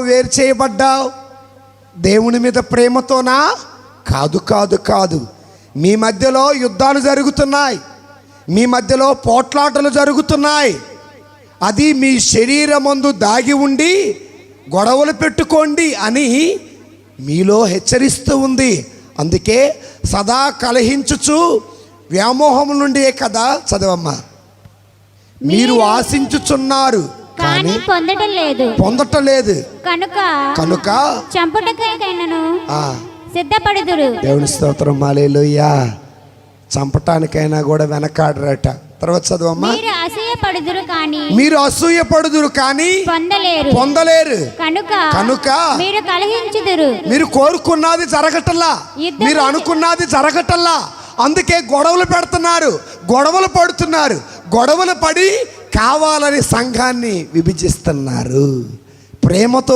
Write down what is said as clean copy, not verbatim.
వేరు చేయబడ్డావు? దేవుని మీద ప్రేమతోనా? కాదు కాదు కాదు. మీ మధ్యలో యుద్ధాలు జరుగుతున్నాయి, మీ మధ్యలో పోట్లాటలు జరుగుతున్నాయి. అది మీ శరీరమందు దాగి ఉండి గొడవలు పెట్టుకోండి అని మీలో హెచ్చరిస్తూ ఉంది. అందుకే సదా కలహించుచు వ్యామోహం నుండి కదా, చదవమ్మా. మీరు ఆశించుచున్నారు కానీ పొందటం లేదు కనుక చంపుటకైనను సిద్ధపడుదురు. దేవుని స్తోత్రం, హల్లెలూయా. చంపటానికైనా కూడా వెనకాడరట. తర్వాత చదవమ్మా. మీరు అసూయపడుదురు కానీ పొందలేరు కనుక మీరు కోరుకున్నది జరగటల్లా, మీరు అనుకున్నది జరగటల్లా. అందుకే గొడవలు పెడుతున్నారు, గొడవలు పడుతున్నారు, గొడవలు పడి కావాలని సంఘాన్ని విభజిస్తున్నారు. ప్రేమతో